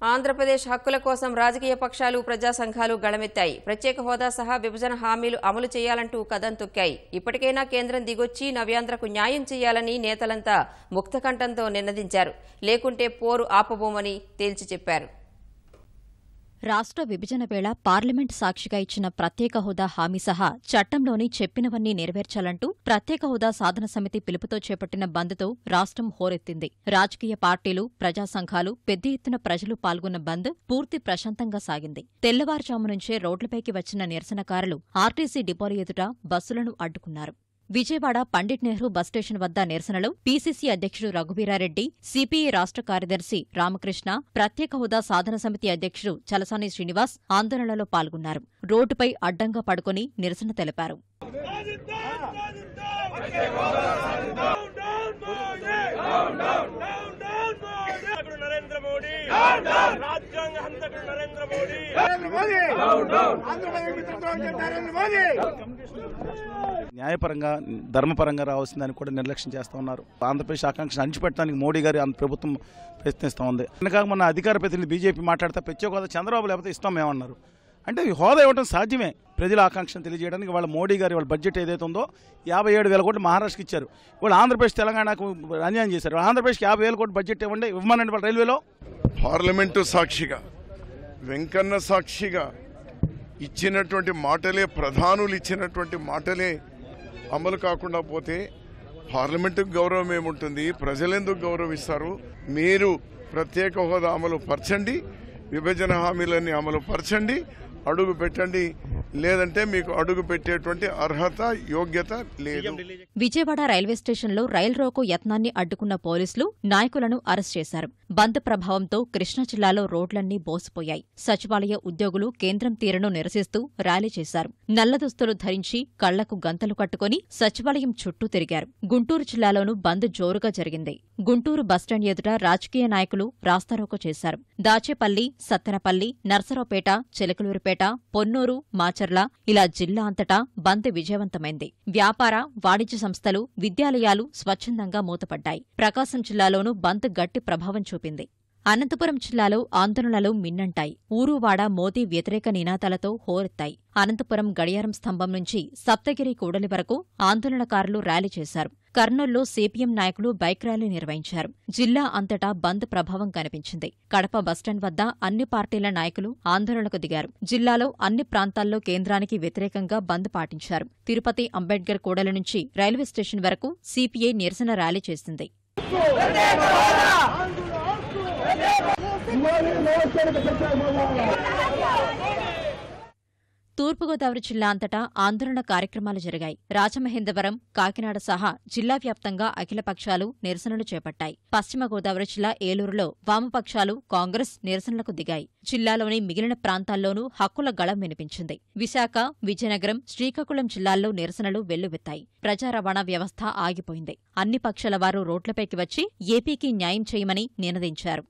ఆంధ్రప్రదేశ్ హక్కుల కోసం రాజకీయ పక్షాలు ప్రజా సంఘాలు గళమెత్తాయి. ప్రత్యేక హోదా సహా విభజన హామీలు అమలు చేయాలంటూ కదం తొక్కాయి. ఇప్పటికైనా కేంద్రం దిగొచ్చి నవ్యాంధ్రకు న్యాయం చేయాలని నేతలంతా ముక్తకంఠంతో నినదించారు. లేకుంటే పోరు ఆపబోమని తేల్చి చెప్పారు. రాష్ట్ర విభజన వేళ పార్లమెంట్ సాక్షిగా ఇచ్చిన ప్రత్యేక హోదా హామీ సహా చట్టంలోని చెప్పినవన్నీ నెరవేర్చాలంటూ ప్రత్యేక హోదా సాధన సమితి పిలుపుతో చేపట్టిన బంద్తో రాష్ట్రం హోరెత్తింది. రాజకీయ పార్టీలు, ప్రజా సంఘాలు, పెద్ద ఎత్తున ప్రజలు పాల్గొన్న బంద్ పూర్తి ప్రశాంతంగా సాగింది. తెల్లవారుజాము నుంచే రోడ్లపైకి వచ్చిన నిరసనకారులు ఆర్టీసీ డిపోల ఎదుట బస్సులను అడ్డుకున్నారు. విజయవాడ పండిట్ నెహ్రూ బస్స్టేషన్ వద్ద నిరసనలో పీసీసీ అధ్యక్షుడు రఘువీరారెడ్డి, సిపిఐ రాష్ట్ర కార్యదర్శి రామకృష్ణ, ప్రత్యేక హోదా సాధన సమితి అధ్యక్షుడు చలసాని శ్రీనివాస్ ఆందోళనలో పాల్గొన్నారు. రోడ్డుపై అడ్డంగా పడుకుని నిరసన తెలిపారు. న్యాయపరంగా, ధర్మపరంగా రావాల్సిందని కూడా నిర్లక్ష్యం చేస్తూ ఉన్నారు. ఆంధ్రప్రదేశ్ ఆకాంక్షను అణిచిపెట్టడానికి మోడీ గారి ప్రభుత్వం ప్రయత్నిస్తూ ఉంది. వెనక మన అధికార ప్రతినిధి బీజేపీ మాట్లాడితే ప్రత్యేక హోదా చంద్రబాబు లేకపోతే ఇస్తామేమన్నారు. అంటే ఈ హోదా ఇవ్వడం సాధ్యమే. ప్రజల ఆకాంక్షను తెలియజేయడానికి వాళ్ళ మోడీ గారి వాళ్ళ బడ్జెట్ ఏదైతే ఉందో 57,000 కోట్లు మహారాష్ట్రకి ఇచ్చారు. వాళ్ళు ఆంధ్రప్రదేశ్, తెలంగాణకు అన్యాయం చేశారు. ఆంధ్రప్రదేశ్కి 50,000 కోట్లు బడ్జెట్ ఇవ్వమనండి వాళ్ళ రైల్వేలో. పార్లమెంటు సాక్షిగా, వెంకన్న సాక్షిగా ఇచ్చినటువంటి మాటలే, ప్రధానులు ఇచ్చినటువంటి మాటలే అమలు కాకుండా పోతే పార్లమెంటుకు గౌరవం ఏముంటుంది? ప్రజలెందుకు గౌరవిస్తారు? మీరు ప్రత్యేక హోదా అమలు పరచండి, విభజన హామీలన్నీ అమలు పరచండి, అడుగు పెట్టండి. లేదంటే మీకు అడుగు పెట్టేటువంటి అర్హత, యోగ్యత లేదు. విజయవాడ రైల్వే స్టేషన్లో రైలు రోకో యత్నాన్ని అడ్డుకున్న పోలీసులు నాయకులను అరెస్ట్ చేశారు. బంద్ ప్రభావంతో కృష్ణా జిల్లాలో రోడ్లన్నీ బోసిపోయాయి. సచివాలయ ఉద్యోగులు కేంద్రం తీరును నిరసిస్తూ ర్యాలీ చేశారు. నల్లదుస్తులు ధరించి కళ్లకు గంతలు కట్టుకుని సచివాలయం చుట్టూ తిరిగారు. గుంటూరు జిల్లాలోనూ బంద్ జోరుగా జరిగింది. గుంటూరు బస్టాండ్ ఎదుట రాజకీయ నాయకులు రాస్తారోకో చేశారు. దాచేపల్లి, సత్తెనపల్లి, నర్సరావుపేట, చిలకలూరిపేట, పొన్నూరు, మాచర్ల ఇలా జిల్లా అంతటా బంద్ విజయవంతమైంది. వ్యాపార, వాణిజ్య సంస్థలు, విద్యాలయాలు స్వచ్ఛందంగా మూతపడ్డాయి. ప్రకాశం జిల్లాలోనూ బంద్ గట్టి ప్రభావం చూపింది. అనంతపురం జిల్లాలో ఆందోళనలు మిన్నంటాయి. ఊరువాడ మోదీ వ్యతిరేక నినాదాలతో హోరెత్తాయి. అనంతపురం గడియారం స్తంభం నుంచి సప్తగిరి కూడలి వరకు ఆందోళనకారులు ర్యాలీ చేశారు. కర్నూల్లో సిపిఎం నాయకులు బైక్ ర్యాలీ నిర్వహించారు. జిల్లా అంతటా బంద్ ప్రభావం కనిపించింది. కడప బస్టాండ్ వద్ద అన్ని పార్టీల నాయకులు ఆందోళనకు దిగారు. జిల్లాలో అన్ని ప్రాంతాల్లో కేంద్రానికి వ్యతిరేకంగా బంద్ పాటించారు. తిరుపతి అంబేడ్కర్ కూడలి నుంచి రైల్వే స్టేషన్ వరకు సిపిఐ నిరసన ర్యాలీ చేసింది. తూర్పుగోదావరి జిల్లా అంతటా ఆందోళన కార్యక్రమాలు జరిగాయి. రాజమహేంద్రవరం, కాకినాడ సహా జిల్లా వ్యాప్తంగా అఖిలపక్షాలు నిరసనలు చేపట్టాయి. పశ్చిమ గోదావరి జిల్లా ఏలూరులో వామపక్షాలు, కాంగ్రెస్ నిరసనలకు దిగాయి. జిల్లాలోని మిగిలిన ప్రాంతాల్లోనూ హక్కుల గళం వినిపించింది. విశాఖ, విజయనగరం, శ్రీకాకుళం జిల్లాల్లో నిరసనలు వెల్లువెత్తాయి. ప్రజా రవాణా వ్యవస్థ ఆగిపోయింది. అన్ని పక్షాల వారు రోడ్లపైకి వచ్చి ఏపీకి న్యాయం చేయమని నినదించారు.